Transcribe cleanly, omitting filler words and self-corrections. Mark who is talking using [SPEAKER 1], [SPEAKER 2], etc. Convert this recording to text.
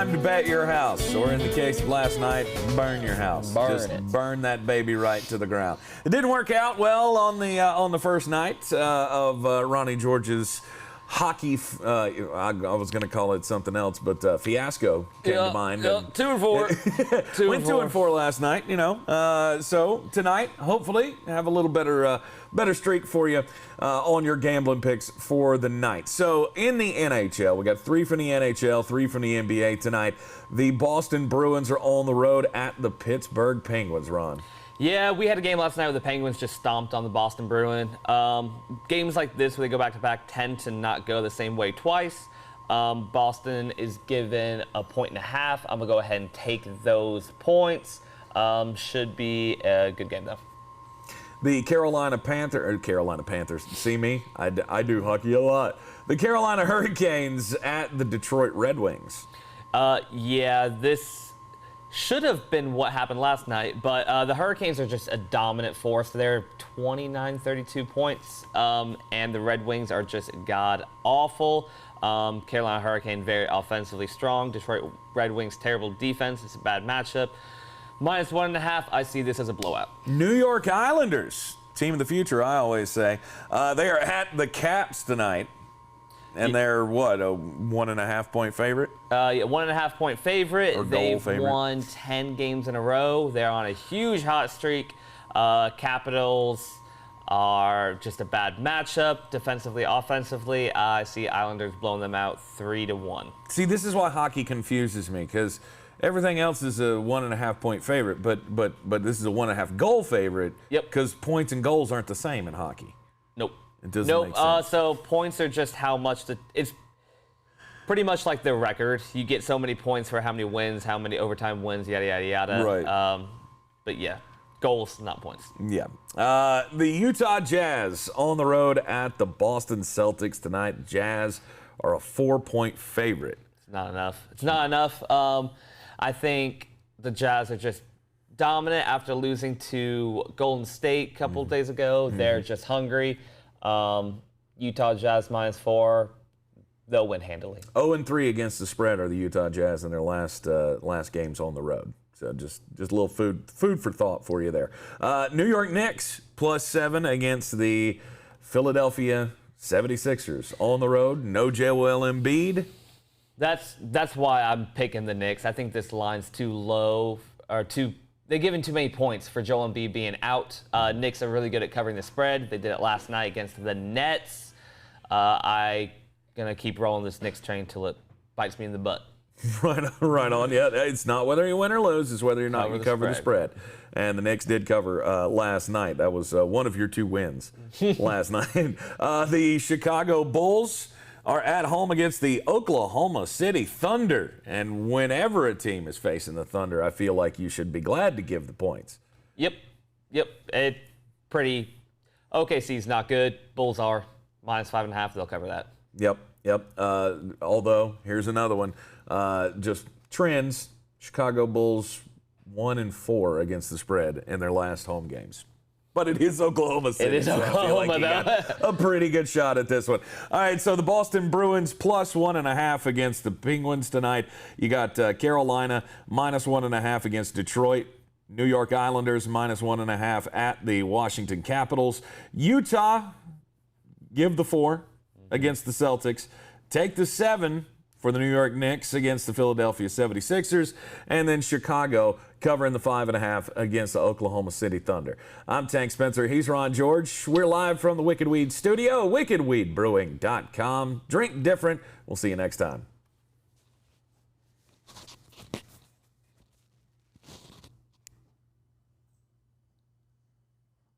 [SPEAKER 1] time to bet your house, or in the case of last night, burn your house. Burn that baby right to the ground. It didn't work out well on the first night of Ronnie George's hockey. I was going to call it something else, but fiasco came to mind.
[SPEAKER 2] 2-4.
[SPEAKER 1] Went 2-4 last night. So tonight, hopefully, have a little better streak for you on your gambling picks for the night. So in the NHL, we got 3 from the NHL, 3 from the NBA tonight. The Boston Bruins are on the road at the Pittsburgh Penguins. Ron.
[SPEAKER 2] Yeah, we had a game last night where the Penguins just stomped on the Boston Bruins. Games like this where they go back-to-back tend to not go the same way twice. Boston is given 1.5 points. I'm going to go ahead and take those points. Should be a good game, though.
[SPEAKER 1] The Carolina Panthers, see me? I do hockey a lot. The Carolina Hurricanes at the Detroit Red Wings.
[SPEAKER 2] Yeah, this should have been what happened last night, but the Hurricanes are just a dominant force. They're 29-32 points, and the Red Wings are just god-awful. Carolina Hurricane very offensively strong. Detroit Red Wings terrible defense. It's a bad matchup. -1.5, I see this as a blowout. New
[SPEAKER 1] York Islanders, team of the future, I always say. They are at the Caps tonight. And they're what, a 1.5 point favorite?
[SPEAKER 2] Yeah, 1.5 point favorite.
[SPEAKER 1] Or
[SPEAKER 2] They've
[SPEAKER 1] favorite.
[SPEAKER 2] won 10 games in a row. They're on a huge hot streak. Capitals are just a bad matchup, defensively, offensively. I see Islanders blowing them out 3-1.
[SPEAKER 1] See, this is why hockey confuses me, because everything else is a 1.5 point favorite, but this is a 1.5 goal favorite.
[SPEAKER 2] Yep.
[SPEAKER 1] Because points and goals aren't the same in hockey.
[SPEAKER 2] Nope.
[SPEAKER 1] It doesn't make sense.
[SPEAKER 2] So points are just how much it's pretty much like the record. You get so many points for how many wins, how many overtime wins, yada, yada, yada.
[SPEAKER 1] Right.
[SPEAKER 2] But yeah, goals, not points.
[SPEAKER 1] Yeah. The Utah Jazz on the road at the Boston Celtics tonight. Jazz are a 4-point favorite.
[SPEAKER 2] It's not enough. It's not enough. I think the Jazz are just dominant after losing to Golden State a couple of days ago. They're just hungry. Utah Jazz -4, they'll win handily.
[SPEAKER 1] 0-3 against the spread are the Utah Jazz in their last games on the road. So just a little food for thought for you there. New York Knicks +7 against the Philadelphia 76ers on the road. No Joel Embiid.
[SPEAKER 2] That's why I'm picking the Knicks. I think this line's too low, or they're giving too many points for Joel Embiid being out. Knicks are really good at covering the spread. They did it last night against the Nets. I'm going to keep rolling this Knicks train till it bites me in the butt.
[SPEAKER 1] Right on. Yeah, it's not whether you win or lose, it's whether or not you cover the spread. And the Knicks did cover last night. That was one of your 2 wins last night. The Chicago Bulls are at home against the Oklahoma City Thunder. And whenever a team is facing the Thunder, I feel like you should be glad to give the points.
[SPEAKER 2] Yep. OKC's not good. Bulls are -5.5. They'll cover that.
[SPEAKER 1] Yep. Although, here's another one. Just trends. Chicago Bulls 1-4 against the spread in their last home games. But it is Oklahoma City.
[SPEAKER 2] It is Oklahoma,
[SPEAKER 1] so I feel like you got a pretty good shot at this one. All right, so the Boston Bruins +1.5 against the Penguins tonight. You got Carolina -1.5 against Detroit. New York Islanders -1.5 at the Washington Capitals. Utah, give the 4 against the Celtics. Take the 7 for the New York Knicks against the Philadelphia 76ers. And then Chicago covering the 5.5 against the Oklahoma City Thunder. I'm Tank Spencer. He's Ron George. We're live from the Wicked Weed studio, wickedweedbrewing.com. Drink different. We'll see you next time.